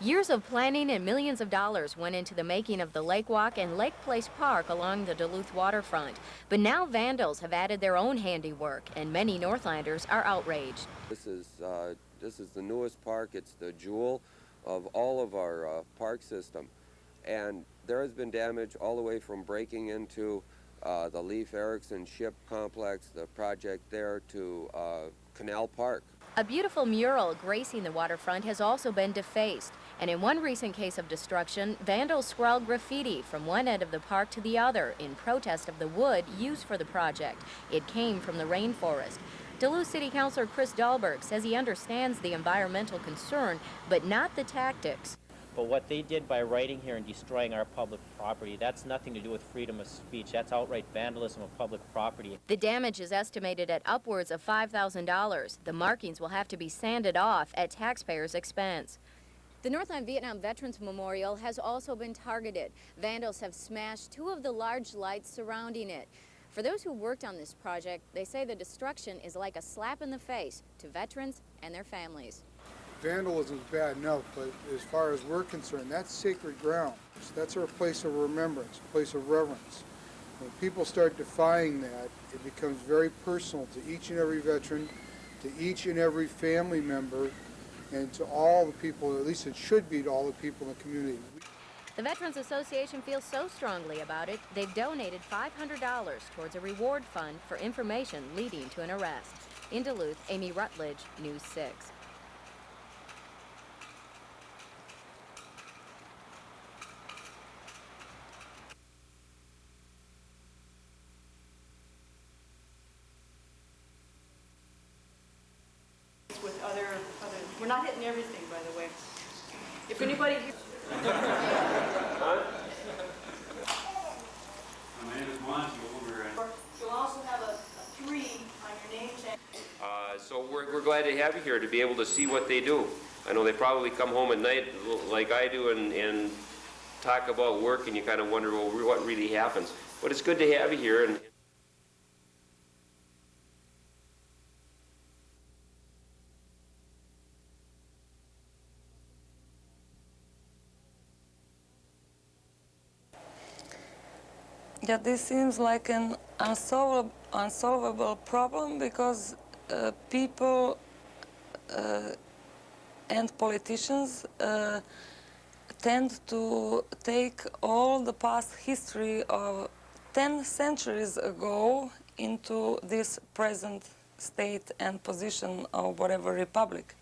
Years of planning and millions of dollars went into the making of the Lake Walk and Lake Place Park along the Duluth waterfront. But now vandals have added their own handiwork, and many Northlanders are outraged. This is the newest park. It's the jewel of all of our park system. And there has been damage all the way from breaking into the Leif Erikson ship complex, the project there, to Canal Park. A beautiful mural gracing the waterfront has also been defaced. And in one recent case of destruction, vandals scrawled graffiti from one end of the park to the other in protest of the wood used for the project. It came from the rainforest. Duluth City Councilor Chris Dahlberg says he understands the environmental concern, but not the tactics. But what they did by writing here and destroying our public property, that's nothing to do with freedom of speech. That's outright vandalism of public property. The damage is estimated at upwards of $5,000. The markings will have to be sanded off at taxpayers' expense. The Northland Vietnam Veterans Memorial has also been targeted. Vandals have smashed two of the large lights surrounding it. For those who worked on this project, they say the destruction is like a slap in the face to veterans and their families. Vandalism is bad enough, but as far as we're concerned, that's sacred ground. That's our place of remembrance, place of reverence. When people start defying that, it becomes very personal to each and every veteran, to each and every family member, and to all the people, or at least it should be to all the people in the community. The Veterans Association feels so strongly about it, they've donated $500 towards a reward fund for information leading to an arrest. In Duluth, Amy Rutledge, News 6. With other, we're not hitting everything, by the way. If anybody... My name is Monty over at... You'll also have a 3 on your name tag. So we're glad to have you here to be able to see what they do. I know they probably come home at night like I do and talk about work, and you kind of wonder, well, what really happens. But it's good to have you here. And yeah, this seems like an unsolvable problem because people and politicians tend to take all the past history of 10 centuries ago into this present state and position of whatever republic.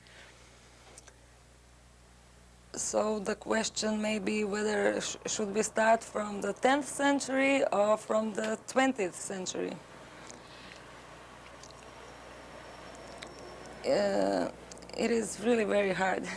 So the question may be whether should we start from the 10th century or from the 20th century. It is really very hard.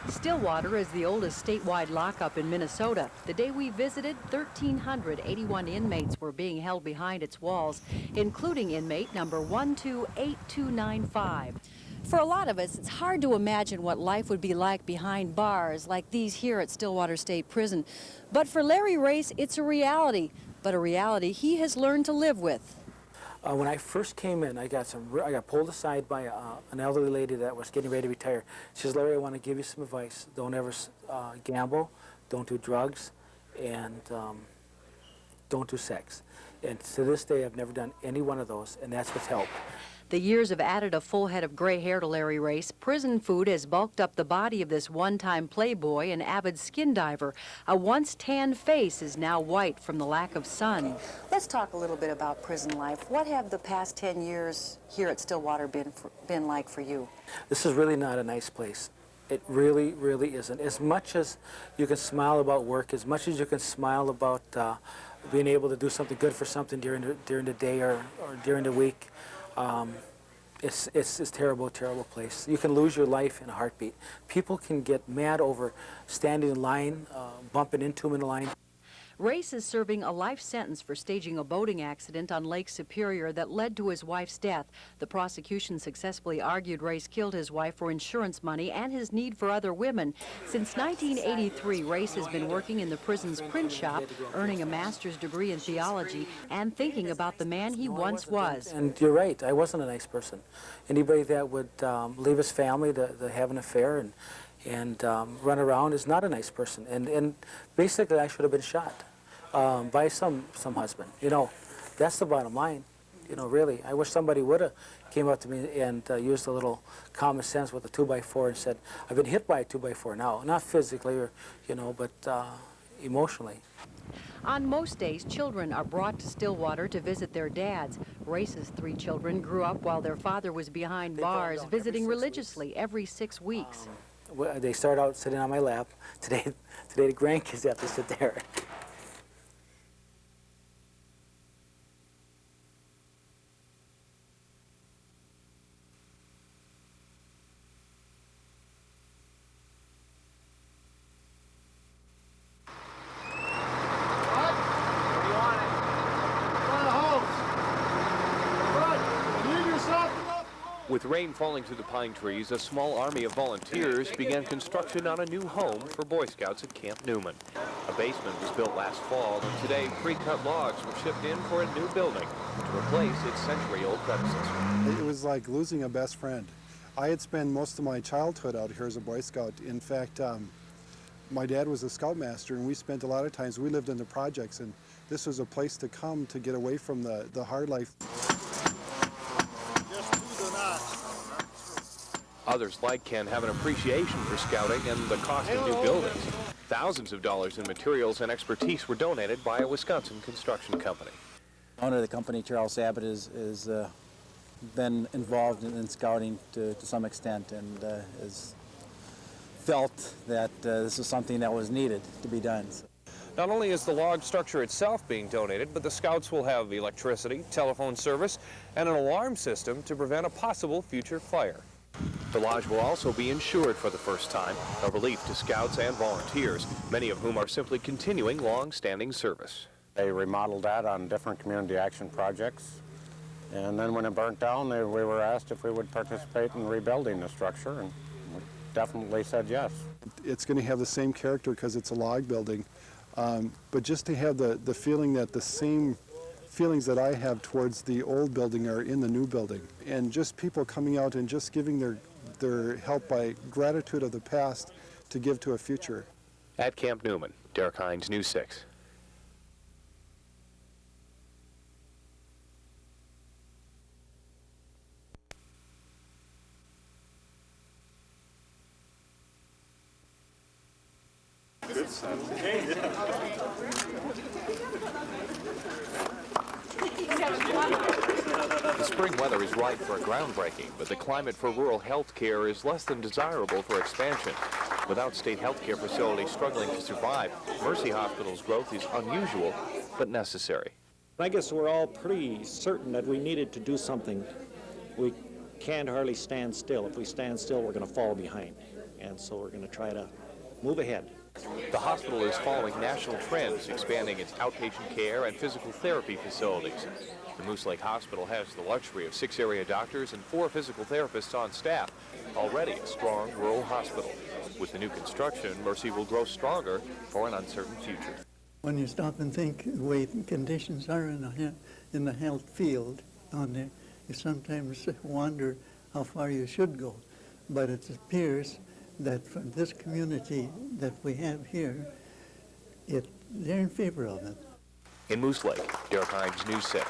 Stillwater is the oldest statewide lockup in Minnesota. The day we visited, 1,381 inmates were being held behind its walls, including inmate number 128295. For a lot of us, it's hard to imagine what life would be like behind bars like these here at Stillwater State Prison. But for Larry Race, it's a reality, but a reality he has learned to live with. When I first came in, I got pulled aside by an elderly lady that was getting ready to retire. She says, "Larry, I want to give you some advice. Don't ever gamble, don't do drugs, and don't do sex." And to this day, I've never done any one of those, and that's what's helped. The years have added a full head of gray hair to Larry Race. Prison food has bulked up the body of this one-time playboy and avid skin diver. A once tan face is now white from the lack of sun. Let's talk a little bit about prison life. What have the past 10 years here at Stillwater been like for you? This is really not a nice place. It really, really isn't. As much as you can smile about work, as much as you can smile about being able to do something good for something during the day or during the week, it's a terrible, terrible place. You can lose your life in a heartbeat. People can get mad over standing in line, bumping into them in the line. Race is serving a life sentence for staging a boating accident on Lake Superior that led to his wife's death. The prosecution successfully argued Race killed his wife for insurance money and his need for other women. Since 1983, Race has been working in the prison's print shop, earning a master's degree in theology and thinking about the man he once was. And you're right, I wasn't a nice person. Anybody that would leave his family to have an affair and run around is not a nice person. And basically, I should have been shot by some husband. You know, that's the bottom line. You know, really, I wish somebody would have came up to me and used a little common sense with a 2x4 and said, I've been hit by a 2x4 now, not physically or, you know, but emotionally. On most days, children are brought to Stillwater to visit their dads. Race's 3 children grew up while their father was behind bars, visiting religiously every 6 weeks. They start out sitting on my lap. Today the grandkids have to sit there. With rain falling through the pine trees, a small army of volunteers began construction on a new home for Boy Scouts at Camp Newman. A basement was built last fall, and today pre-cut logs were shipped in for a new building to replace its century-old predecessor. It was like losing a best friend. I had spent most of my childhood out here as a Boy Scout. In fact, my dad was a Scoutmaster, and we spent a lot of times, we lived in the projects, and this was a place to come to get away from the hard life. Others like Ken have an appreciation for scouting and the cost of new buildings. Thousands of dollars in materials and expertise were donated by a Wisconsin construction company. Owner of the company, Charles Abbott, has been involved in scouting to some extent and has felt that this is something that was needed to be done. Not only is the log structure itself being donated, but the Scouts will have electricity, telephone service, and an alarm system to prevent a possible future fire. The lodge will also be insured for the first time, a relief to Scouts and volunteers, many of whom are simply continuing long-standing service. They remodeled that on different community action projects, and then when it burnt down, we were asked if we would participate in rebuilding the structure, and we definitely said yes. It's going to have the same character because it's a log building, but just to have the feeling that the same feelings that I have towards the old building are in the new building. And just people coming out and just giving their help by gratitude of the past to give to a future. At Camp Newman, Derek Hines, News 6. Good son. The spring weather is right for a groundbreaking, but the climate for rural health care is less than desirable for expansion. Without state health care facilities struggling to survive, Mercy Hospital's growth is unusual, but necessary. I guess we're all pretty certain that we needed to do something. We can't hardly stand still. If we stand still, we're going to fall behind. And so we're going to try to move ahead. The hospital is following national trends, expanding its outpatient care and physical therapy facilities. The Moose Lake Hospital has the luxury of 6 area doctors and 4 physical therapists on staff, already a strong rural hospital. With the new construction, Mercy will grow stronger for an uncertain future. When you stop and think the way conditions are in the health field on there, you sometimes wonder how far you should go. But it appears that for this community that we have here, they're in favor of it. In Moose Lake, Derek Hines, News 6.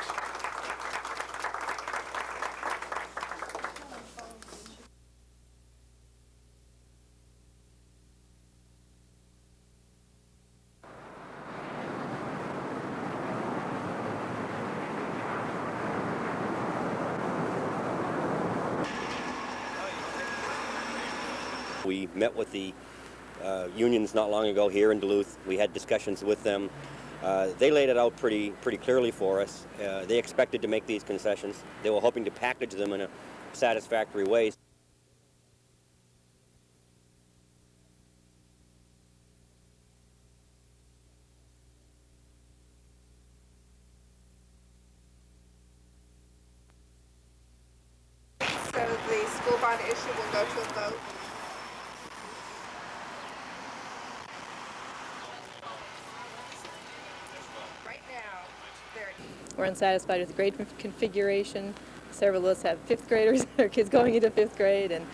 We met with the unions not long ago here in Duluth. We had discussions with them. They laid it out pretty clearly for us. They expected to make these concessions. They were hoping to package them in a satisfactory way. school bond issue will go to a vote. Right now, we're unsatisfied with the grade configuration. Several of us have fifth graders, our kids going into fifth grade, and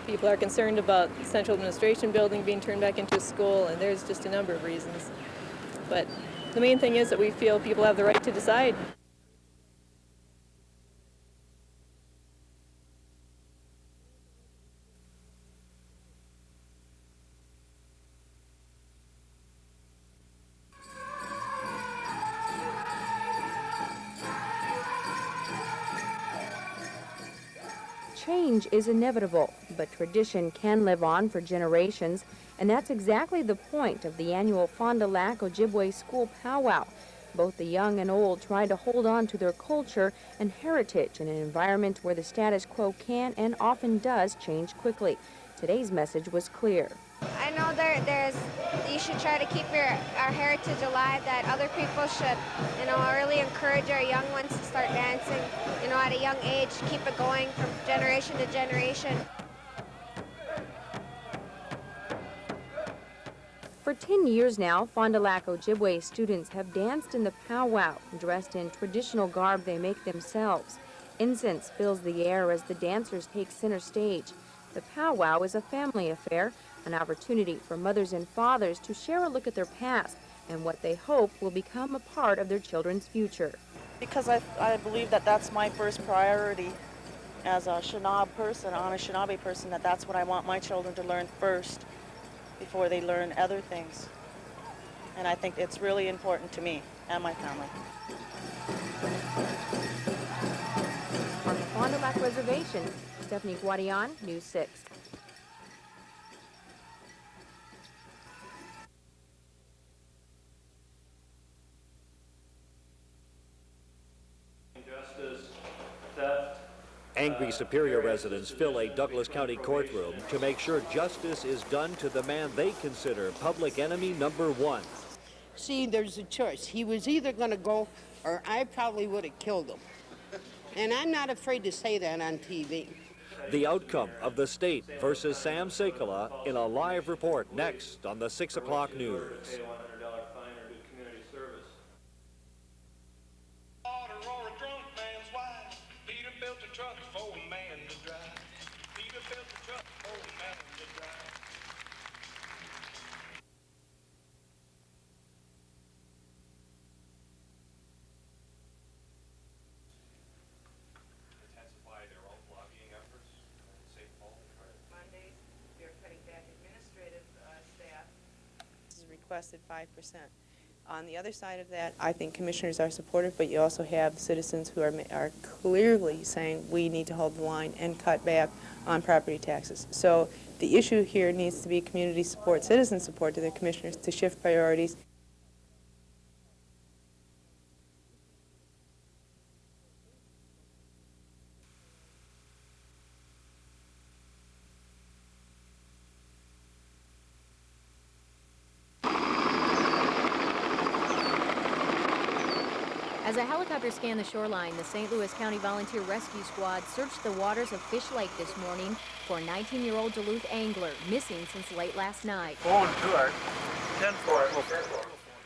people are concerned about the central administration building being turned back into a school, and there's just a number of reasons. But the main thing is that we feel people have the right to decide. Change is inevitable, but tradition can live on for generations, and that's exactly the point of the annual Fond du Lac Ojibwe School Powwow. Both the young and old try to hold on to their culture and heritage in an environment where the status quo can and often does change quickly. Today's message was clear. I know you should try to keep our heritage alive, that other people should, really encourage our young ones to start dancing, at a young age, keep it going from generation to generation. For 10 years now, Fond du Lac Ojibwe students have danced in the powwow, dressed in traditional garb they make themselves. Incense fills the air as the dancers take center stage. The powwow is a family affair, an opportunity for mothers and fathers to share a look at their past and what they hope will become a part of their children's future. Because I believe that that's my first priority as a Anishinaabe person, that's what I want my children to learn first before they learn other things. And I think it's really important to me and my family. On the Fond du Lac Reservation, Stephanie Guadian, News 6. Angry Superior residents fill a Douglas County courtroom to make sure justice is done to the man they consider public enemy number one. See, there's a choice. He was either going to go or I probably would have killed him. And I'm not afraid to say that on TV. The outcome of the state versus Sam Sekala in a live report next on the 6 o'clock news. Requested 5%. On the other side of that, I think commissioners are supportive, but you also have citizens who are clearly saying we need to hold the line and cut back on property taxes. So the issue here needs to be community support, citizen support to the commissioners to shift priorities. As a helicopter scanned the shoreline, the St. Louis County Volunteer Rescue Squad searched the waters of Fish Lake this morning for a 19-year-old Duluth angler missing since late last night.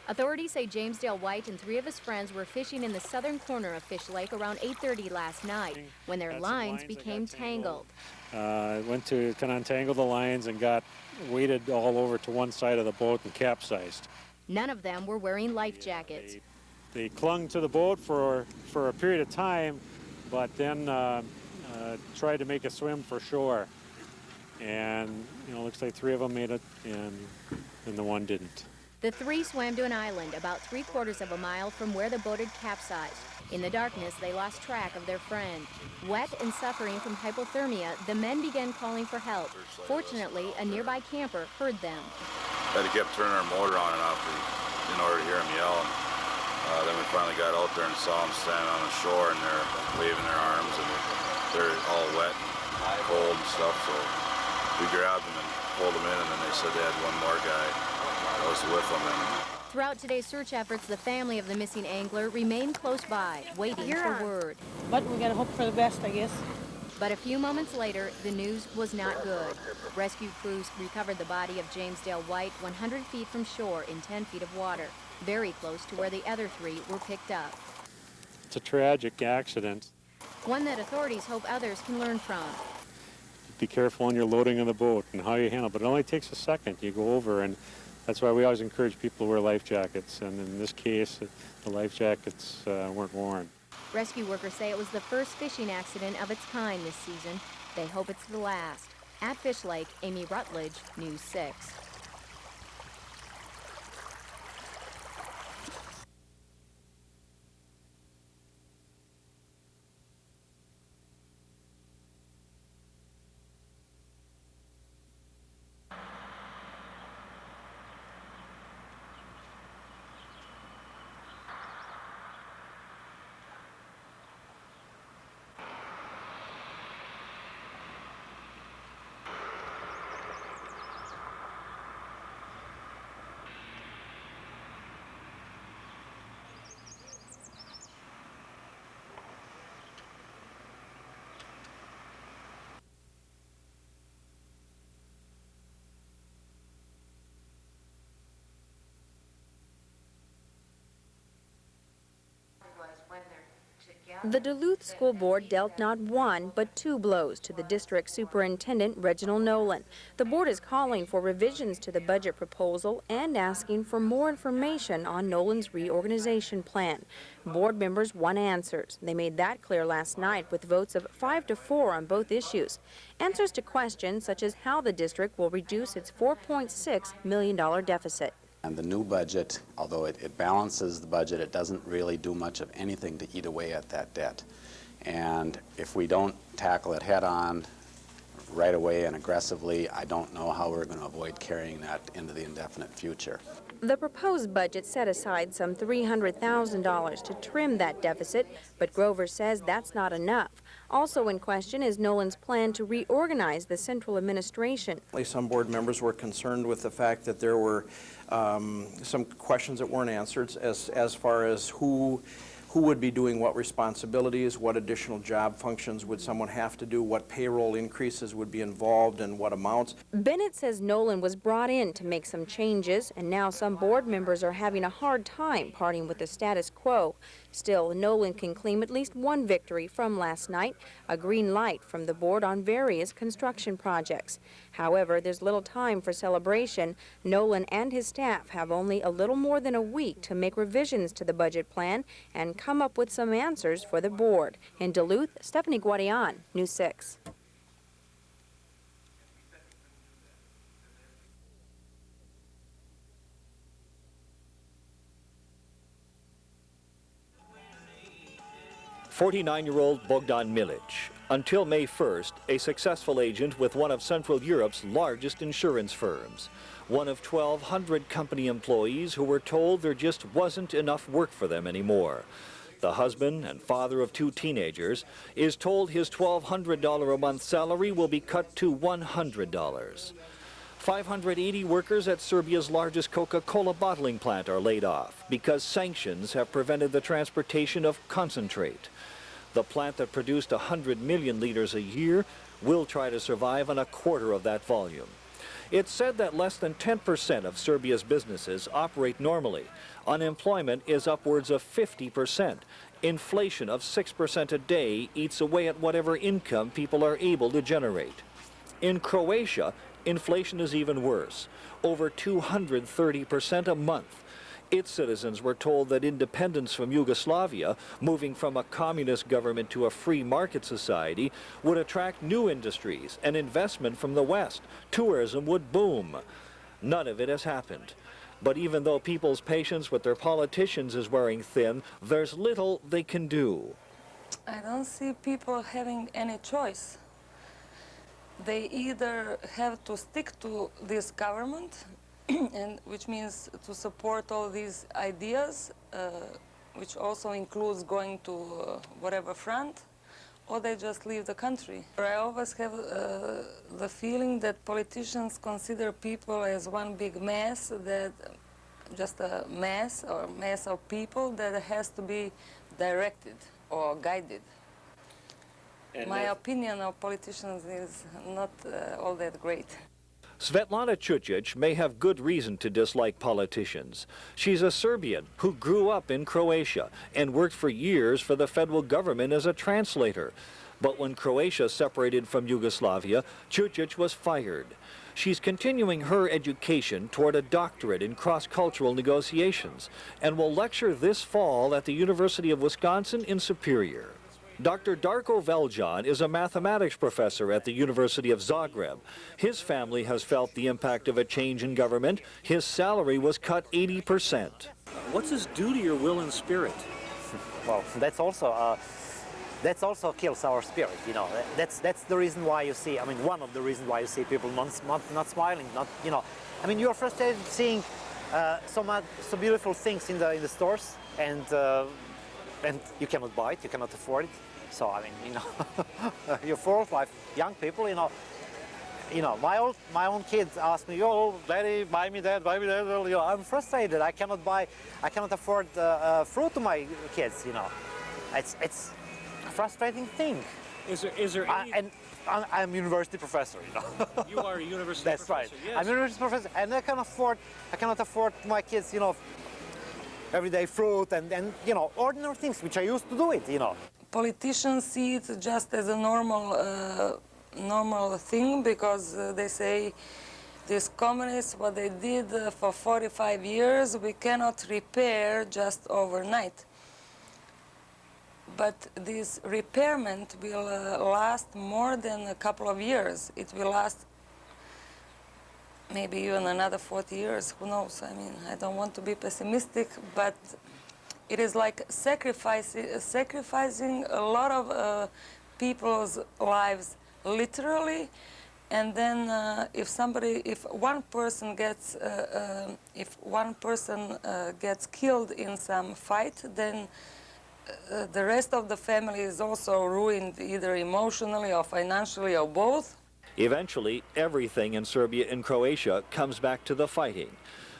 Authorities say James Dale White and 3 of his friends were fishing in the southern corner of Fish Lake around 8:30 last night when their lines became tangled. Went to untangle the lines and got weighted all over to one side of the boat and capsized. None of them were wearing life jackets. They clung to the boat for a period of time, but then tried to make a swim for shore. And, looks like 3 of them made it, and the one didn't. The 3 swam to an island about 3/4 of a mile from where the boat had capsized. In the darkness, they lost track of their friend. Wet and suffering from hypothermia, the men began calling for help. Fortunately, a nearby camper heard them. Had to keep turning our motor on and off in order to hear them yell. Then we finally got out there and saw them standing on the shore, and they're waving their arms, and they're all wet and cold and stuff. So we grabbed them and pulled them in, and then they said they had one more guy that was with them. Throughout today's search efforts, the family of the missing angler remained close by, waiting for word. But we gotta hope for the best, I guess. But a few moments later, the news was not good. Rescue crews recovered the body of James Dale White 100 feet from shore in 10 feet of water, very close to where the other 3 were picked up. It's a tragic accident. One that authorities hope others can learn from. Be careful when you're loading on the boat and how you handle it, but it only takes a second. You go over, and that's why we always encourage people to wear life jackets, and in this case, the life jackets weren't worn. Rescue workers say it was the first fishing accident of its kind this season. They hope it's the last. At Fish Lake, Amy Rutledge, News 6. The Duluth School Board dealt not one, but 2 blows to the district superintendent, Reginald Nolan. The board is calling for revisions to the budget proposal and asking for more information on Nolan's reorganization plan. Board members want answers. They made that clear last night with votes of 5-4 on both issues. Answers to questions such as how the district will reduce its $4.6 million deficit. And the new budget, although it balances the budget, it doesn't really do much of anything to eat away at that debt. And if we don't tackle it head on right away and aggressively, I don't know how we're going to avoid carrying that into the indefinite future. The proposed budget set aside some $300,000 to trim that deficit, but Grover says that's not enough. Also in question is Nolan's plan to reorganize the central administration. Some board members were concerned with the fact that there were some questions that weren't answered as far as who would be doing what responsibilities, what additional job functions would someone have to do, what payroll increases would be involved, and what amounts. Bennett says Nolan was brought in to make some changes, and now some board members are having a hard time parting with the status quo. Still, Nolan can claim at least one victory from last night, a green light from the board on various construction projects. However, there's little time for celebration. Nolan and his staff have only a little more than a week to make revisions to the budget plan and come up with some answers for the board. In Duluth, Stephanie Guadian, News 6. "49-year-old Bogdan Milic, until May 1st, a successful agent with one of Central Europe's largest insurance firms. One of 1,200 company employees who were told there just wasn't enough work for them anymore. The husband and father of 2 teenagers is told his $1,200 a month salary will be cut to $100. 580 workers at Serbia's largest Coca-Cola bottling plant are laid off because sanctions have prevented the transportation of concentrate. The plant that produced 100 million liters a year will try to survive on a quarter of that volume. It's said that less than 10% of Serbia's businesses operate normally. Unemployment is upwards of 50%. Inflation of 6% a day eats away at whatever income people are able to generate. In Croatia, inflation is even worse, over 230% a month. Its citizens were told that independence from Yugoslavia, moving from a communist government to a free market society, would attract new industries and investment from the West. Tourism would boom. None of it has happened. But even though people's patience with their politicians is wearing thin, there's little they can do. I don't see people having any choice. They either have to stick to this government, and which means to support all these ideas, which also includes going to whatever front, or they just leave the country. I always have the feeling that politicians consider people as one big mess, that just a mess or mass of people that has to be directed or guided. my opinion of politicians is not all that great. Svetlana Čučić may have good reason to dislike politicians. She's a Serbian who grew up in Croatia and worked for years for the federal government as a translator. But when Croatia separated from Yugoslavia, Čučić was fired. She's continuing her education toward a doctorate in cross-cultural negotiations and will lecture this fall at the University of Wisconsin in Superior. Dr. Darko Veljan is a mathematics professor at the University of Zagreb. His family has felt the impact of a change in government. His salary was cut 80%. What's this do to your will and spirit? Well, that's also kills our spirit, you know. That's the reason why you see, I mean, one of the reasons why you see people not smiling, not, you know. I mean, you're frustrated seeing so beautiful things in the stores, and you cannot buy it, you cannot afford it. So, I mean, you know, you're 4 or 5 young people, you know, my own kids ask me, "Oh, Daddy, buy me that, buy me that." Well, you know, I'm frustrated. I cannot afford fruit to my kids, you know. It's a frustrating thing. Is there any... And I'm a university professor, you know. You are a university That's professor, right. yes. I'm a university professor, and I cannot afford my kids, you know, everyday fruit and you know, ordinary things, which I used to do it, you know. Politicians see it just as a normal thing, because they say these communists, what they did for 45 years, we cannot repair just overnight. But this repairment will last more than a couple of years. It will last maybe even another 40 years, who knows? I mean, I don't want to be pessimistic, but it is like sacrificing a lot of people's lives, literally. And then if one person gets killed in some fight, then the rest of the family is also ruined, either emotionally or financially or both. Eventually, everything in Serbia and Croatia comes back to the fighting.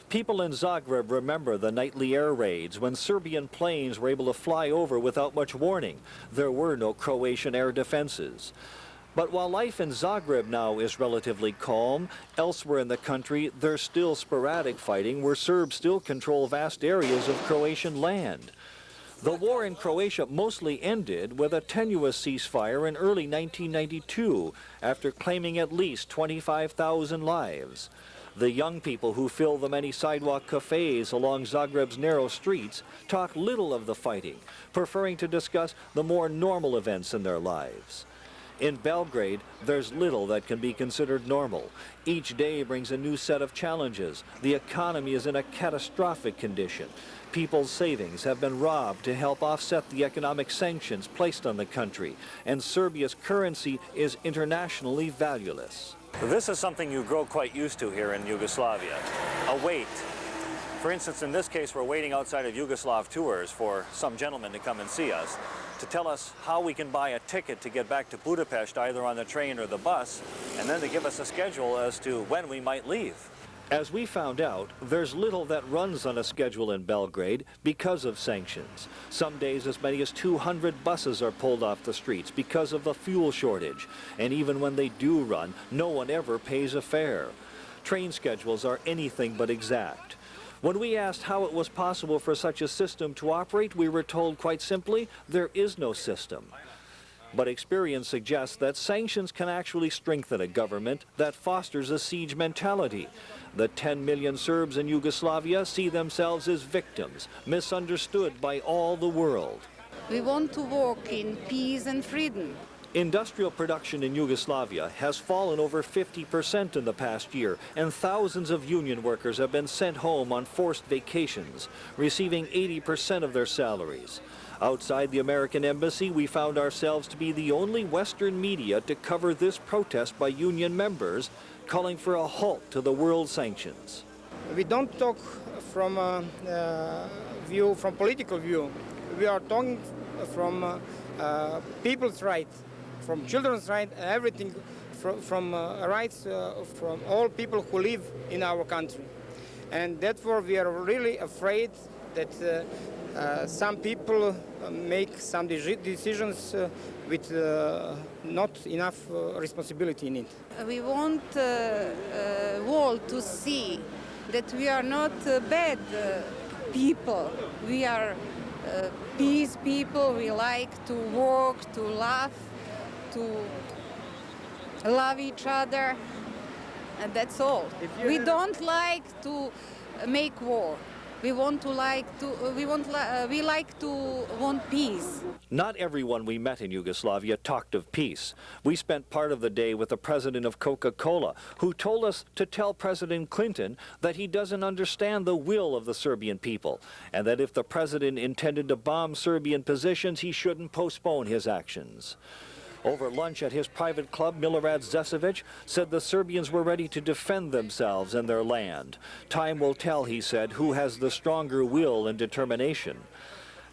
People in Zagreb remember the nightly air raids when Serbian planes were able to fly over without much warning. There were no Croatian air defenses. But while life in Zagreb now is relatively calm, elsewhere in the country there's still sporadic fighting where Serbs still control vast areas of Croatian land. The war in Croatia mostly ended with a tenuous ceasefire in early 1992 after claiming at least 25,000 lives. The young people who fill the many sidewalk cafes along Zagreb's narrow streets talk little of the fighting, preferring to discuss the more normal events in their lives. In Belgrade, there's little that can be considered normal. Each day brings a new set of challenges. The economy is in a catastrophic condition. People's savings have been robbed to help offset the economic sanctions placed on the country, and Serbia's currency is internationally valueless. This is something you grow quite used to here in Yugoslavia, a wait. For instance, in this case, we're waiting outside of Yugoslav Tours for some gentleman to come and see us, to tell us how we can buy a ticket to get back to Budapest, either on the train or the bus, and then to give us a schedule as to when we might leave. As we found out, there's little that runs on a schedule in Belgrade because of sanctions. Some days as many as 200 buses are pulled off the streets because of the fuel shortage. And even when they do run, no one ever pays a fare. Train schedules are anything but exact. When we asked how it was possible for such a system to operate, we were told quite simply, there is no system. But experience suggests that sanctions can actually strengthen a government that fosters a siege mentality. The 10 million Serbs in Yugoslavia see themselves as victims, misunderstood by all the world. We want to walk in peace and freedom. Industrial production in Yugoslavia has fallen over 50% in the past year, and thousands of union workers have been sent home on forced vacations, receiving 80% of their salaries. Outside the American embassy, we found ourselves to be the only Western media to cover this protest by union members, calling for a halt to the world sanctions. We don't talk from political view. We are talking from people's rights, from children's rights, everything from rights from all people who live in our country. And therefore we are really afraid that some people make some decisions with not enough responsibility in it. We want world to see that we are not bad people. We are peace people. We like to work, to laugh, to love each other, and that's all. We don't like to make war. We want peace. Not everyone we met in Yugoslavia talked of peace. We spent part of the day with the president of Coca-Cola, who told us to tell President Clinton that he doesn't understand the will of the Serbian people, and that if the president intended to bomb Serbian positions, he shouldn't postpone his actions. Over lunch at his private club, Milorad Zesevic said the Serbians were ready to defend themselves and their land. Time will tell, he said, who has the stronger will and determination.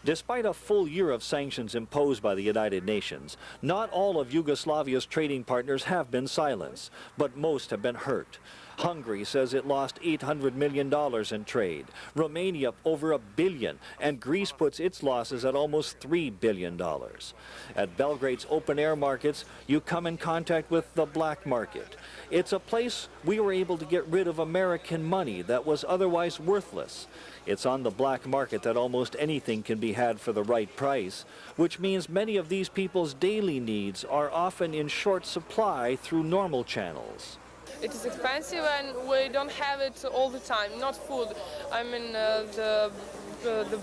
Despite a full year of sanctions imposed by the United Nations, not all of Yugoslavia's trading partners have been silenced, but most have been hurt. Hungary says it lost $800 million in trade, Romania over $1 billion, and Greece puts its losses at almost $3 billion. At Belgrade's open-air markets, you come in contact with the black market. It's a place we were able to get rid of American money that was otherwise worthless. It's on the black market that almost anything can be had for the right price, which means many of these people's daily needs are often in short supply through normal channels. It is expensive and we don't have it all the time, not food. I mean the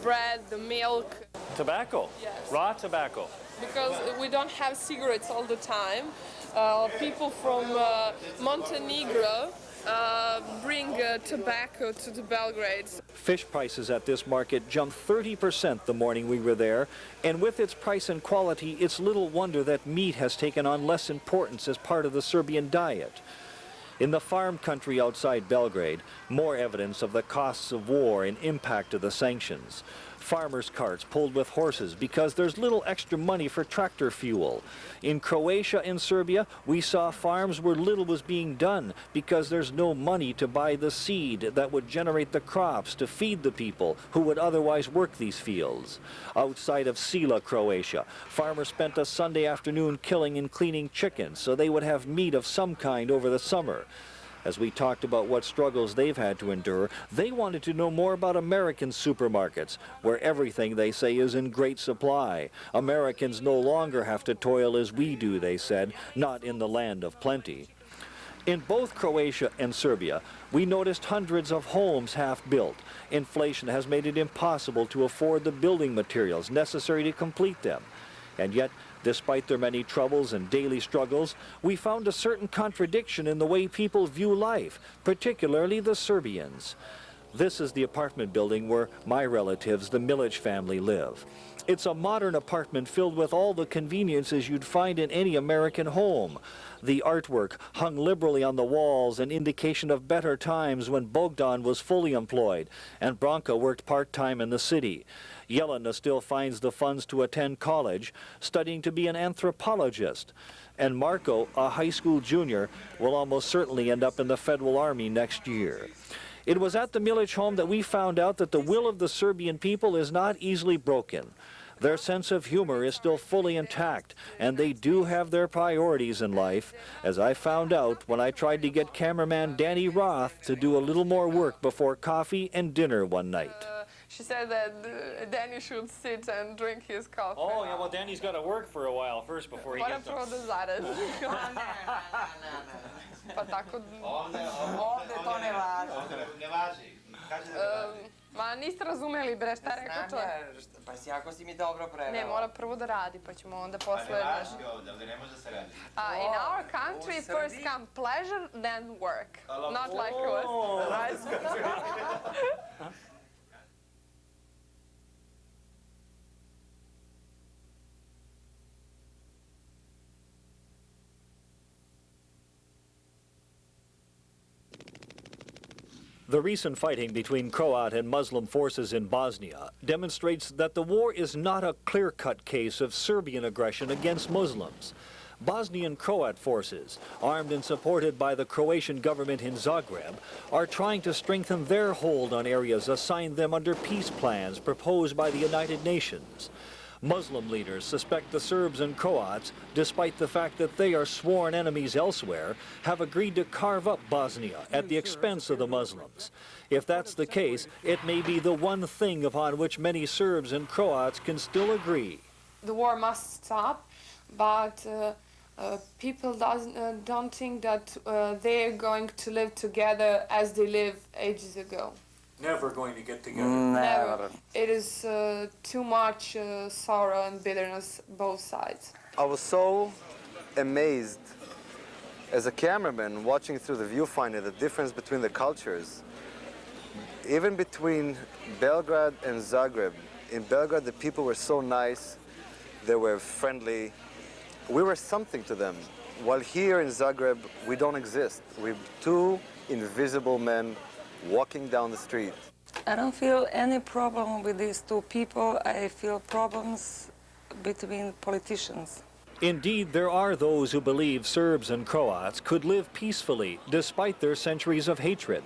bread, the milk. Tobacco? Yes. Raw tobacco? Because we don't have cigarettes all the time. People from Montenegro bring tobacco to the Belgrade. Fish prices at this market jumped 30% the morning we were there, and with its price and quality, it's little wonder that meat has taken on less importance as part of the Serbian diet. In the farm country outside Belgrade, more evidence of the costs of war and impact of the sanctions. Farmers' carts pulled with horses because there's little extra money for tractor fuel. In Croatia and Serbia, we saw farms where little was being done because there's no money to buy the seed that would generate the crops to feed the people who would otherwise work these fields. Outside of Sila, Croatia, farmers spent a Sunday afternoon killing and cleaning chickens so they would have meat of some kind over the summer. As we talked about what struggles they've had to endure, they wanted to know more about American supermarkets, where everything, they say, is in great supply. Americans no longer have to toil as we do, they said, not in the land of plenty. In both Croatia and Serbia, we noticed hundreds of homes half-built. Inflation has made it impossible to afford the building materials necessary to complete them. And yet, despite their many troubles and daily struggles, we found a certain contradiction in the way people view life, particularly the Serbians. This is the apartment building where my relatives, the Milic family, live. It's a modern apartment filled with all the conveniences you'd find in any American home. The artwork hung liberally on the walls, an indication of better times when Bogdan was fully employed and Branka worked part-time in the city. Jelena still finds the funds to attend college, studying to be an anthropologist. And Marko, a high school junior, will almost certainly end up in the Federal Army next year. It was at the Milic home that we found out that the will of the Serbian people is not easily broken. Their sense of humor is still fully intact, and they do have their priorities in life, as I found out when I tried to get cameraman Danny Roth to do a little more work before coffee and dinner one night. She said that Danny should sit and drink his coffee. Oh, yeah, well, Danny's got to work for a while first before he gets up. Pa tako... Ovde to ne važi. Ma niste razumeli, bre, šta je rekao čovjek? Pa jako si mi dobro prevela. Ne, mora prvo da radi, pa ćemo onda posle... Pa ne važi ovde, ovde ne može da se radi. In our country, first come pleasure, then work. Not like us, right? The recent fighting between Croat and Muslim forces in Bosnia demonstrates that the war is not a clear-cut case of Serbian aggression against Muslims. Bosnian Croat forces, armed and supported by the Croatian government in Zagreb, are trying to strengthen their hold on areas assigned them under peace plans proposed by the United Nations. Muslim leaders suspect the Serbs and Croats, despite the fact that they are sworn enemies elsewhere, have agreed to carve up Bosnia at the expense of the Muslims. If that's the case, it may be the one thing upon which many Serbs and Croats can still agree. The war must stop, but people don't think that they're going to live together as they lived ages ago. Never going to get together. Never. It is too much sorrow and bitterness both sides. I was so amazed as a cameraman watching through the viewfinder the difference between the cultures. Even between Belgrade and Zagreb. In Belgrade the people were so nice, they were friendly. We were something to them. While here in Zagreb we don't exist. We're two invisible men walking down the street. I don't feel any problem with these two people. I feel problems between politicians. Indeed, there are those who believe Serbs and Croats could live peacefully despite their centuries of hatred.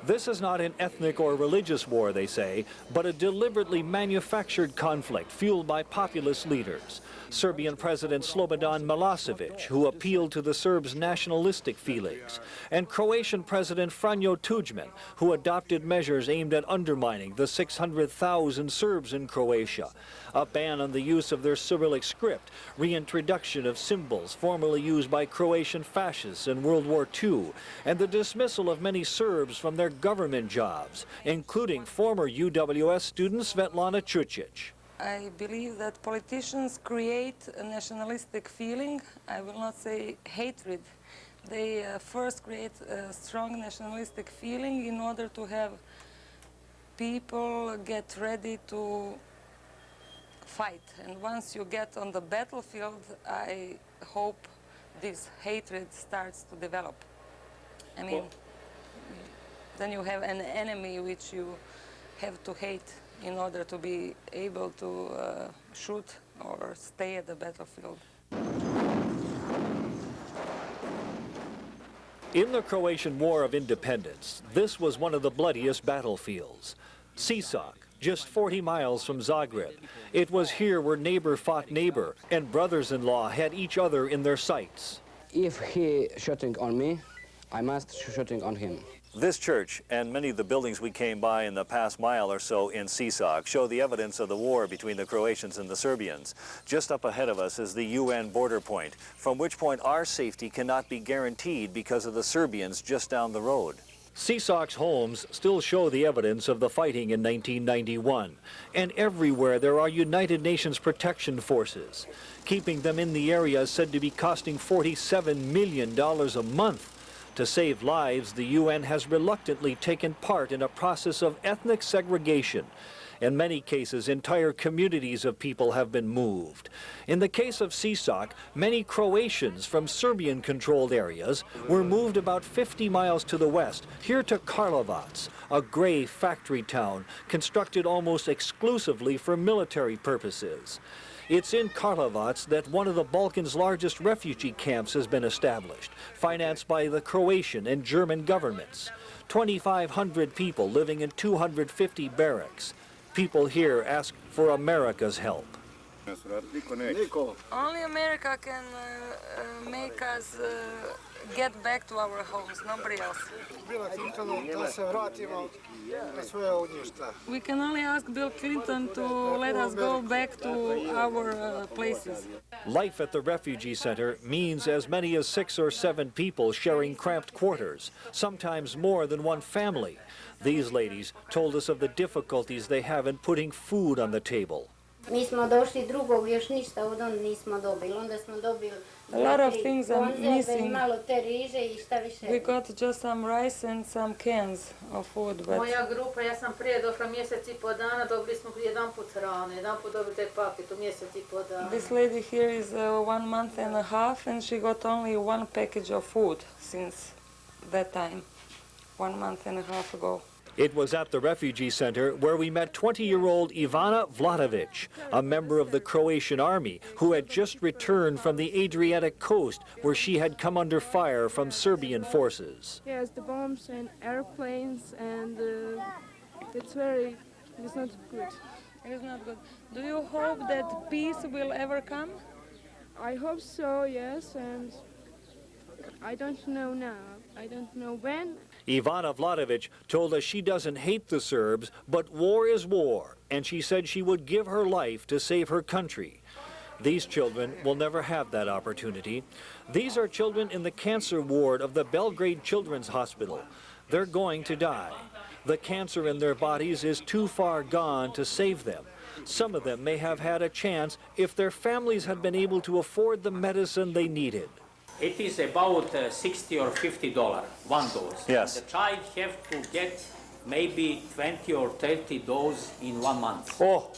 This is not an ethnic or religious war, they say, but a deliberately manufactured conflict fueled by populist leaders. Serbian President Slobodan Milosevic, who appealed to the Serbs' nationalistic feelings, and Croatian President Franjo Tudjman, who adopted measures aimed at undermining the 600,000 Serbs in Croatia. A ban on the use of their Cyrillic script, reintroduction of symbols formerly used by Croatian fascists in World War II, and the dismissal of many Serbs from their government jobs, including former UWS student Svetlana Čučić. I believe that politicians create a nationalistic feeling. I will not say hatred. They first create a strong nationalistic feeling in order to have people get ready to fight. And once you get on the battlefield, I hope this hatred starts to develop. I mean, then you have an enemy which you have to hate in order to be able to shoot or stay at the battlefield. In the Croatian War of Independence, this was one of the bloodiest battlefields. Sisak, just 40 miles from Zagreb. It was here where neighbor fought neighbor, and brothers-in-law had each other in their sights. If he shooting on me, I must shooting on him. This church and many of the buildings we came by in the past mile or so in Sisak show the evidence of the war between the Croatians and the Serbians. Just up ahead of us is the UN border point, from which point our safety cannot be guaranteed because of the Serbians just down the road. Sisak's homes still show the evidence of the fighting in 1991, and everywhere there are United Nations protection forces. Keeping them in the area is said to be costing $47 million a month. To save lives, the UN has reluctantly taken part in a process of ethnic segregation. In many cases, entire communities of people have been moved. In the case of Sisak, many Croatians from Serbian-controlled areas were moved about 50 miles to the west, here to Karlovac, a gray factory town constructed almost exclusively for military purposes. It's in Karlovac that one of the Balkans' largest refugee camps has been established, financed by the Croatian and German governments. 2,500 people living in 250 barracks. People here ask for America's help. Only America can make us get back to our homes, nobody else. We can only ask Bill Clinton to let us go back to our places. Life at the refugee center means as many as 6 or 7 people sharing cramped quarters, sometimes more than one family. These ladies told us of the difficulties they have in putting food on the table. Mi smo došli drugog, još ništa od onda nismo dobili. Onda smo dobili a lot of things are konzerve, missing. malo te riže I šta više. We got just some rice and some cans of food. But moja grupa, ja sam prije došla mjesec I pol dana, dobili smo jedan put hrane, jedan put dobili taj paket u mjesec I pol dana. This lady here is 1 month and a half and she got only 1 package of food since that time, 1 month and a half ago. It was at the refugee center where we met 20-year-old Ivana Vlahovic, a member of the Croatian army who had just returned from the Adriatic coast where she had come under fire from Serbian forces. Yes, the bombs and airplanes, and it's not good. It is not good. Do you hope that peace will ever come? I hope so, yes, and I don't know now. I don't know when. Ivana Vlahovic told us she doesn't hate the Serbs, but war is war, and she said she would give her life to save her country. These children will never have that opportunity. These are children in the cancer ward of the Belgrade Children's Hospital. They're going to die. The cancer in their bodies is too far gone to save them. Some of them may have had a chance if their families had been able to afford the medicine they needed. It is about $60 or $50, one dose. Yes. The child have to get maybe 20 or 30 doses in 1 month. Oh,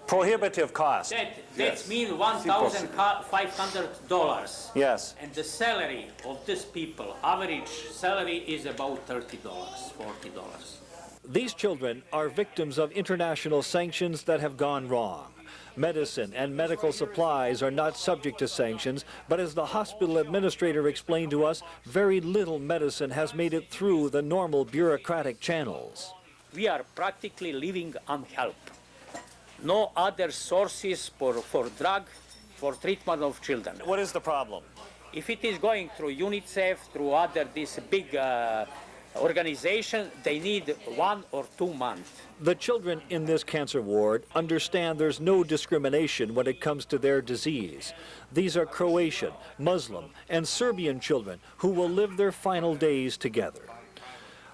prohibitive cost. That means $1,500. Yes. And the salary of these people, average salary is about $30, $40. These children are victims of international sanctions that have gone wrong. Medicine and medical supplies are not subject to sanctions, but as the hospital administrator explained to us, very little medicine has made it through the normal bureaucratic channels. We are practically living on help. No other sources for drug, for treatment of children. What is the problem? If it is going through UNICEF, through other these big organizations, they need 1 or 2 months. The children in this cancer ward understand there's no discrimination when it comes to their disease. These are Croatian, Muslim, and Serbian children who will live their final days together.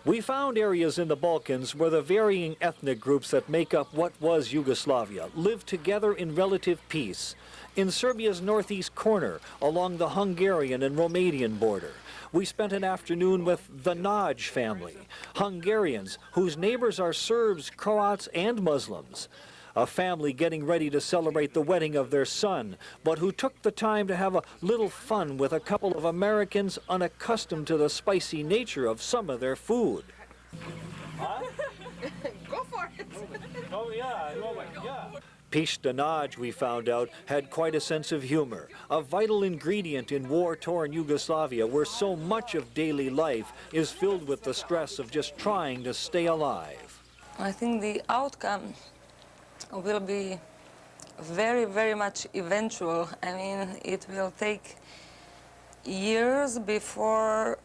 We found areas in the Balkans where the varying ethnic groups that make up what was Yugoslavia live together in relative peace. In Serbia's northeast corner, along the Hungarian and Romanian border, we spent an afternoon with the Nagy family, Hungarians whose neighbors are Serbs, Croats, and Muslims. A family getting ready to celebrate the wedding of their son, but who took the time to have a little fun with a couple of Americans unaccustomed to the spicy nature of some of their food. Go for it. Oh, yeah. Pishta Nagy, we found out, had quite a sense of humor, a vital ingredient in war-torn Yugoslavia where so much of daily life is filled with the stress of just trying to stay alive. I think the outcome will be very, very much eventual. I mean, it will take years before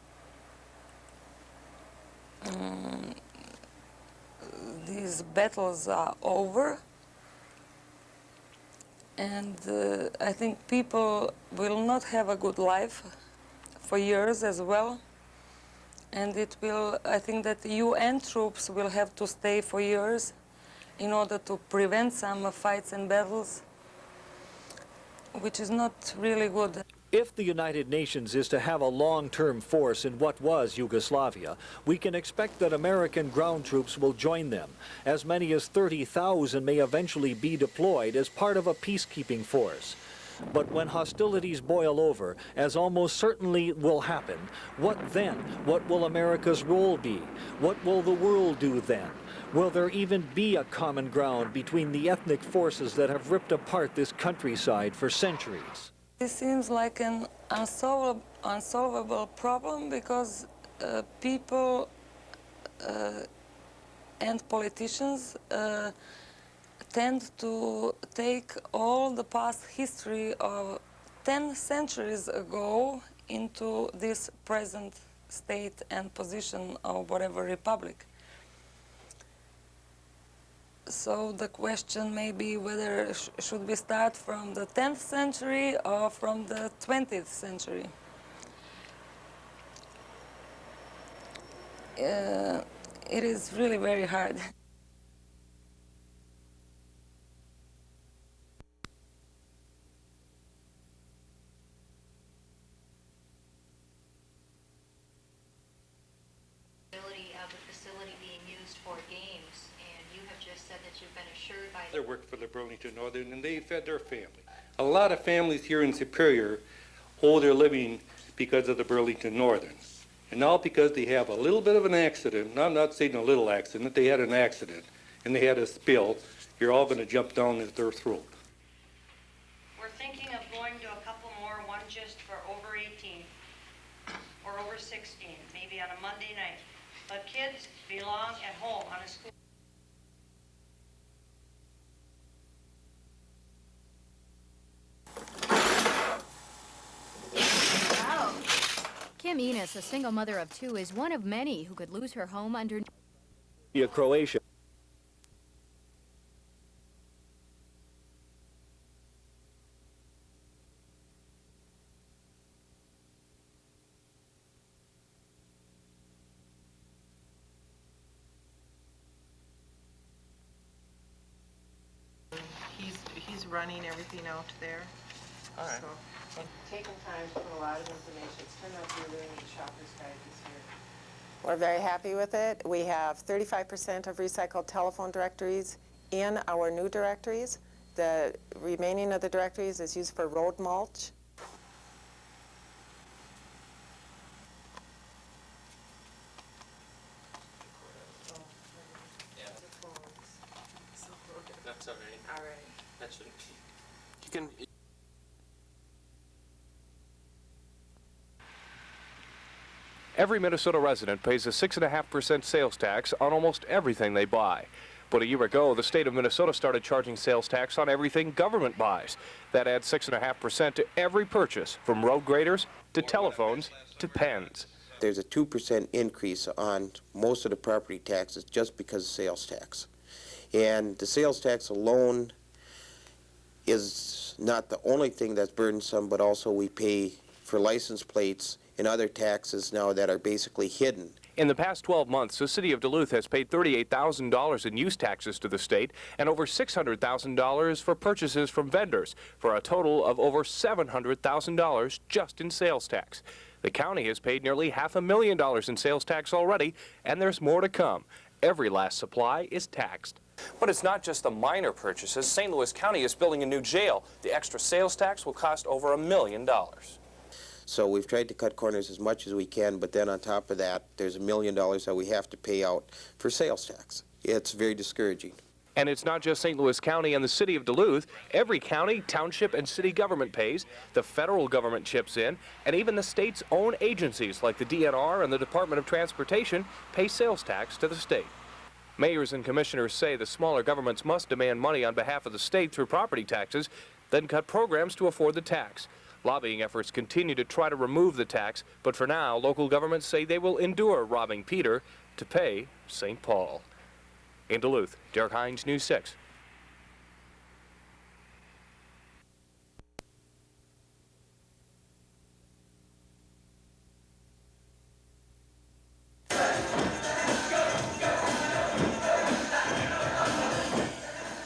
these battles are over. And I think people will not have a good life for years as well. And it will, I think that UN troops will have to stay for years in order to prevent some fights and battles, which is not really good. If the United Nations is to have a long-term force in what was Yugoslavia, we can expect that American ground troops will join them. As many as 30,000 may eventually be deployed as part of a peacekeeping force. But when hostilities boil over, as almost certainly will happen, what then? What will America's role be? What will the world do then? Will there even be a common ground between the ethnic forces that have ripped apart this countryside for centuries? This seems like an unsolvable problem because people and politicians tend to take all the past history of 10 centuries ago into this present state and position of whatever republic. So the question may be whether should we start from the 10th century or from the 20th century. It is really very hard. They worked for the Burlington Northern and they fed their family. A lot of families here in Superior owe their living because of the Burlington Northern. And now because they have a little bit of an accident, and I'm not saying a little accident, they had an accident, and they had a spill, you're all going to jump down at their throat. We're thinking of going to a couple more, one just for over 18 or over 16, maybe on a Monday night. But kids belong at home on a school. Wow. Kim Enos, a single mother of 2, is one of many who could lose her home under Croatia. He's running everything out there. All right. So, taking time to put a lot of information. It's turned out to be a really neat shopper's guide this year. We're very happy with it. We have 35% of recycled telephone directories in our new directories. The remaining of the directories is used for road mulch. That's all right. All right. That shouldn't. You can. Every Minnesota resident pays a 6.5% sales tax on almost everything they buy. But a year ago, the state of Minnesota started charging sales tax on everything government buys. That adds 6.5% to every purchase, from road graders to telephones to pens. There's a 2% increase on most of the property taxes just because of sales tax. And the sales tax alone is not the only thing that's burdensome, but also we pay for license plates and other taxes now that are basically hidden. In the past 12 months, the city of Duluth has paid $38,000 in use taxes to the state and over $600,000 for purchases from vendors, for a total of over $700,000 just in sales tax. The county has paid nearly $500,000 in sales tax already, and there's more to come. Every last supply is taxed. But it's not just the minor purchases. St. Louis County is building a new jail. The extra sales tax will cost over $1 million. So we've tried to cut corners as much as we can, but then on top of that, there's $1 million that we have to pay out for sales tax. It's very discouraging. And it's not just St. Louis County and the city of Duluth. Every county, township, and city government pays. The federal government chips in, and even the state's own agencies like the DNR and the Department of Transportation pay sales tax to the state. Mayors and commissioners say the smaller governments must demand money on behalf of the state through property taxes, then cut programs to afford the tax. Lobbying efforts continue to try to remove the tax, but for now, local governments say they will endure robbing Peter to pay St. Paul. In Duluth, Derek Hines, News 6.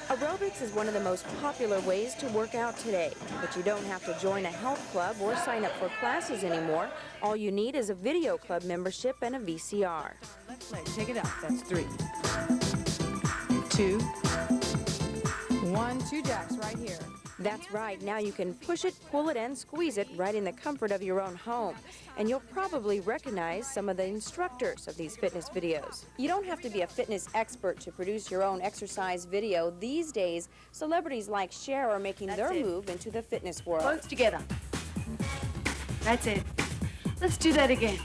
Aerobics is one of the most popular ways to work out today, but you don't have to join a health club or sign up for classes anymore. All you need is a video club membership and a VCR. Left leg, take it out. That's 3, 2, 1, 2 jacks right here. That's right. Now you can push it, pull it, and squeeze it right in the comfort of your own home. And you'll probably recognize some of the instructors of these fitness videos. You don't have to be a fitness expert to produce your own exercise video. These days, celebrities like Cher are making their move into the fitness world. Both together. That's it. Let's do that again.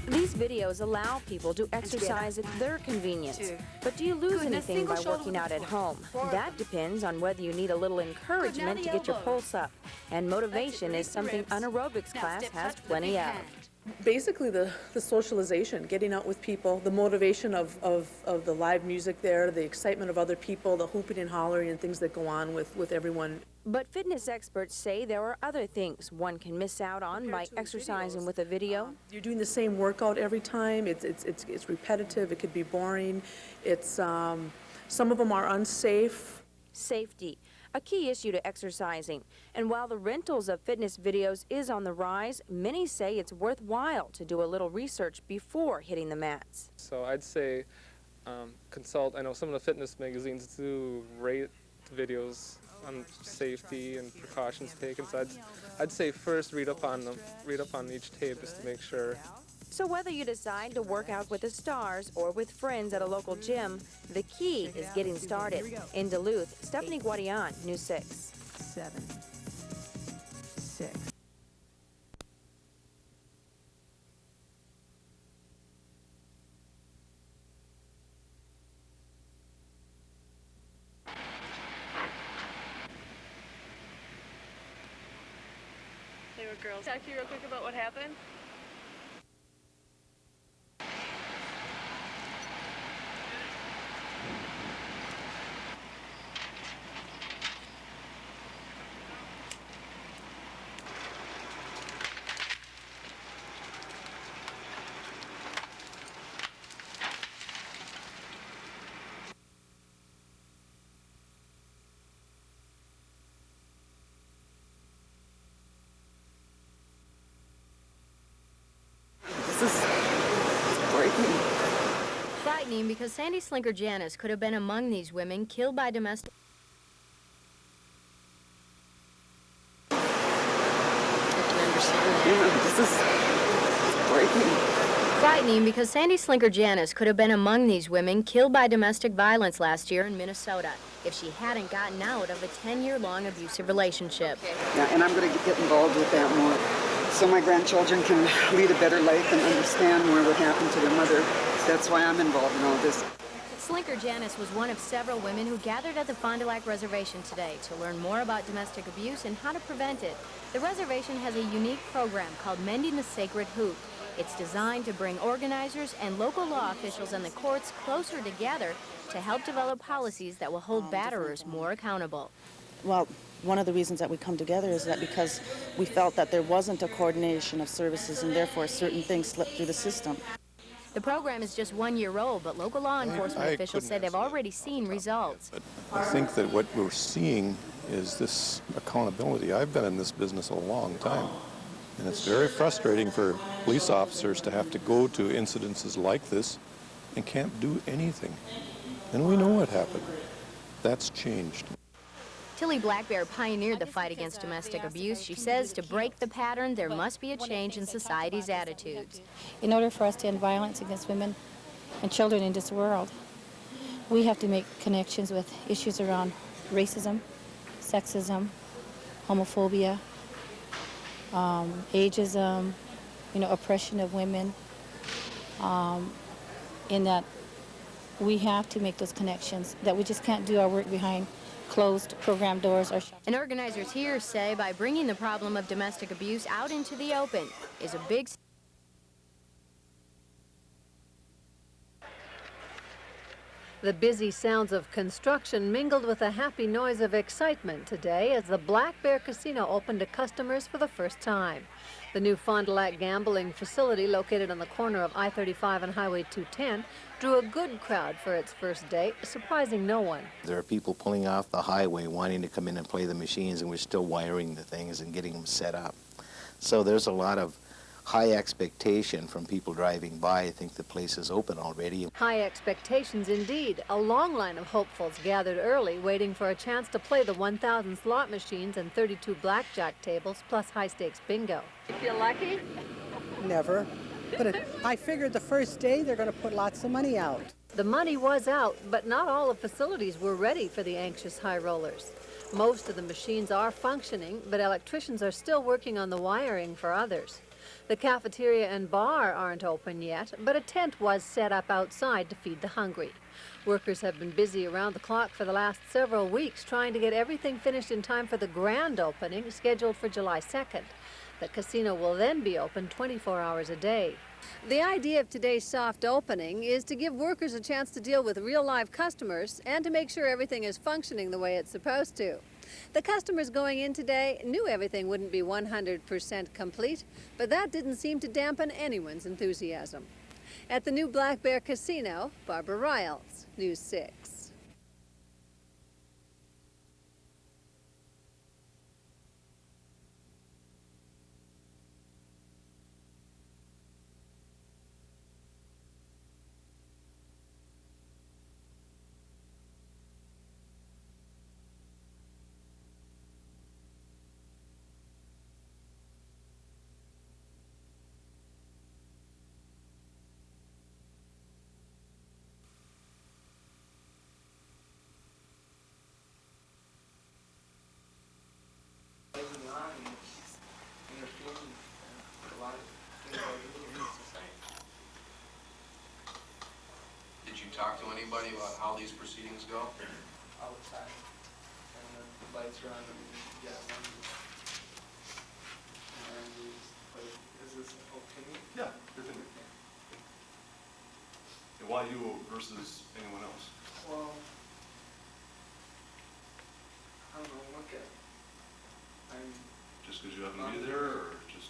These videos allow people to exercise at their convenience. But do you lose anything by working out at home? That depends on whether you need a little encouragement to get your pulse up. And motivation is something an aerobics class has plenty of. Basically the socialization, getting out with people, the motivation of the live music there, the excitement of other people, the hooping and hollering and things that go on with everyone. But fitness experts say there are other things one can miss out on by exercising with a video. You're doing the same workout every time. It's repetitive. It could be boring. It's some of them are unsafe. Safety, a key issue to exercising. And while the rentals of fitness videos is on the rise, many say it's worthwhile to do a little research before hitting the mats. So I'd say consult. I know some of the fitness magazines do rate videos on safety and precautions taken. So I'd say first read up on them, read up on each tape just to make sure. So whether you decide to work out with the stars or with friends at a local gym, the key is getting started. In Duluth, Stephanie Guadian, News 6. 7, 6. They were girls. Talk to you real quick about what happened. Frightening because Sandy Slinker Janice could have been among these women killed by domestic. This is breaking. Frightening because Sandy Slinker Janice could have been among these women killed by domestic violence last year in Minnesota if she hadn't gotten out of a 10-year-long abusive relationship. Yeah, and I'm going to get involved with that more so my grandchildren can lead a better life and understand more what happened to their mother. That's why I'm involved in all this. Slinker Janice was one of several women who gathered at the Fond du Lac Reservation today to learn more about domestic abuse and how to prevent it. The reservation has a unique program called Mending the Sacred Hoop. It's designed to bring organizers and local law officials and the courts closer together to help develop policies that will hold batterers more accountable. Well, one of the reasons that we come together is that because we felt that there wasn't a coordination of services and therefore certain things slipped through the system. The program is just 1 year old, but local law enforcement officials say they've already seen results. I think that what we're seeing is this accountability. I've been in this business a long time, and it's very frustrating for police officers to have to go to incidences like this and can't do anything. And we know what happened. That's changed. Tilly Blackbear pioneered the fight against domestic abuse. She says to break the pattern, there must be a change in society's attitudes. In order for us to end violence against women and children in this world, we have to make connections with issues around racism, sexism, homophobia, ageism, oppression of women, in that we have to make those connections, that we just can't do our work behind closed program doors or shutters. And organizers here say by bringing the problem of domestic abuse out into the open is a big. The busy sounds of construction mingled with the happy noise of excitement today as the Black Bear Casino opened to customers for the first time. The new Fond du Lac gambling facility located on the corner of I-35 and Highway 210 drew a good crowd for its first day, surprising no one. There are people pulling off the highway wanting to come in and play the machines, and we're still wiring the things and getting them set up. So there's a lot of high expectation from people driving by. I think the place is open already. High expectations indeed. A long line of hopefuls gathered early, waiting for a chance to play the 1,000 slot machines and 32 blackjack tables, plus high-stakes bingo. You feel lucky? Never. But I figured the first day they're going to put lots of money out. The money was out, but not all the facilities were ready for the anxious high rollers. Most of the machines are functioning, but electricians are still working on the wiring for others. The cafeteria and bar aren't open yet, but a tent was set up outside to feed the hungry. Workers have been busy around the clock for the last several weeks trying to get everything finished in time for the grand opening scheduled for July 2nd. The casino will then be open 24 hours a day. The idea of today's soft opening is to give workers a chance to deal with real live customers and to make sure everything is functioning the way it's supposed to. The customers going in today knew everything wouldn't be 100% complete, but that didn't seem to dampen anyone's enthusiasm. At the new Black Bear Casino, Barbara Riles, News 6. talk to anybody about how these proceedings go? All the time. And the lights are on and yeah, is this okay? Yeah, definitely. And why you versus anyone else? Well, I don't know, look at, I'm... Just because you happen to be there, or just...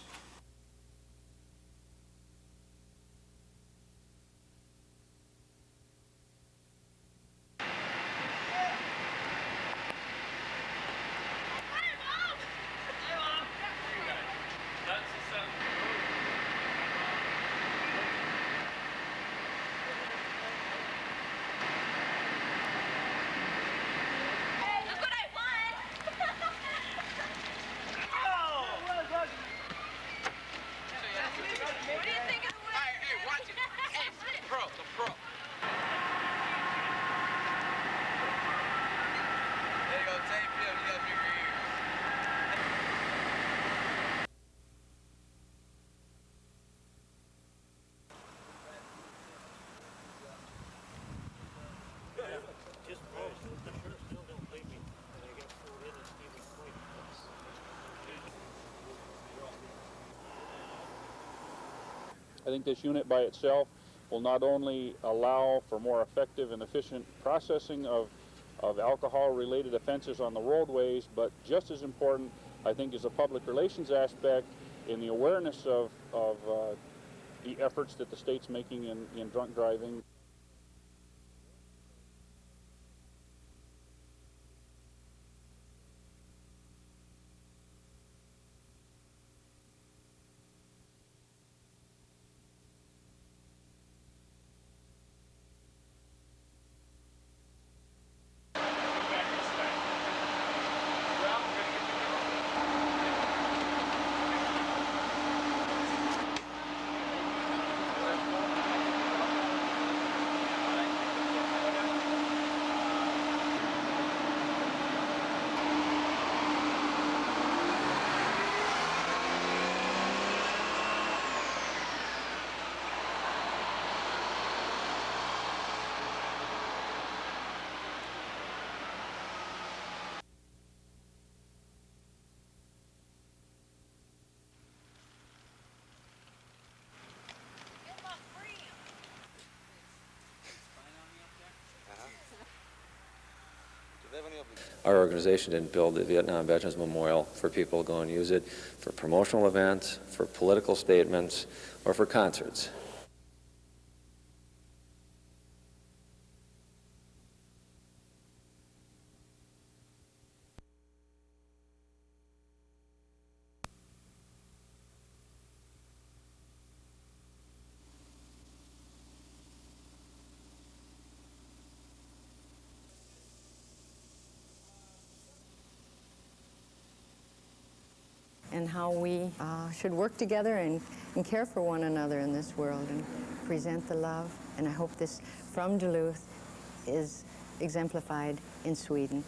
I think this unit by itself will not only allow for more effective and efficient processing of alcohol-related offenses on the roadways, but just as important, I think, is a public relations aspect in the awareness of the efforts that the state's making in drunk driving. Our organization didn't build the Vietnam Veterans Memorial for people to go and use it for promotional events, for political statements, or for concerts. And how we should work together and care for one another in this world and present the love. And I hope this from Duluth is exemplified in Sweden.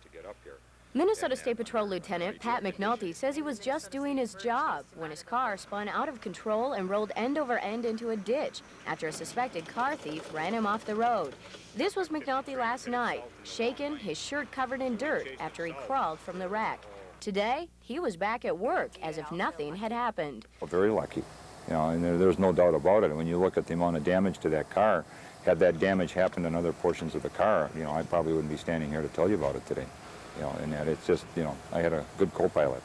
To get up here. Minnesota State Patrol Lieutenant Pat McNulty says he was just doing his job when his car spun out of control and rolled end over end into a ditch after a suspected car thief ran him off the road. This was McNulty last night, shaken, his shirt covered in dirt after he crawled from the wreck. Today, he was back at work as if nothing had happened. Well, very lucky, you know, and there's no doubt about it. When you look at the amount of damage to that car, had that damage happened in other portions of the car, you know, I probably wouldn't be standing here to tell you about it today. You know, and it's just, you know, I had a good co-pilot.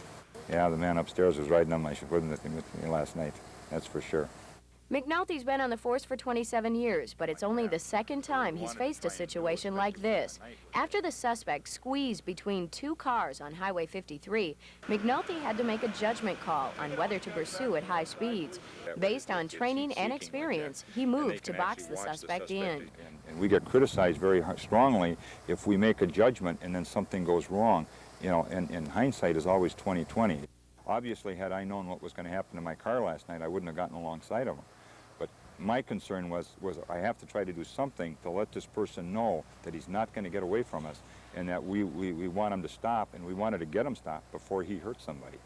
Yeah, the man upstairs was riding on my with me last night, that's for sure. McNulty's been on the force for 27 years, but it's only the second time he's faced a situation like this. After the suspect squeezed between two cars on Highway 53, McNulty had to make a judgment call on whether to pursue at high speeds. Based on training and experience, he moved to box the suspect in. And we get criticized very strongly if we make a judgment and then something goes wrong. You know, and hindsight is always 20/20. Obviously, had I known what was going to happen to my car last night, I wouldn't have gotten alongside of him. But My concern was I have to try to do something to let this person know that he's not going to get away from us, and that we want him to stop, and we wanted to get him stopped before he hurt somebody.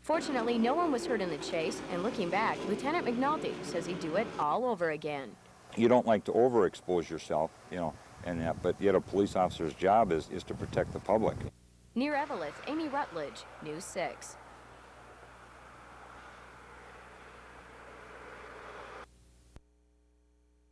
Fortunately, no one was hurt in the chase, and looking back, Lieutenant McNulty says he'd do it all over again. You don't like to overexpose yourself, you know, but yet a police officer's job is to protect the public. Near Eveleth, Amy Rutledge, News 6.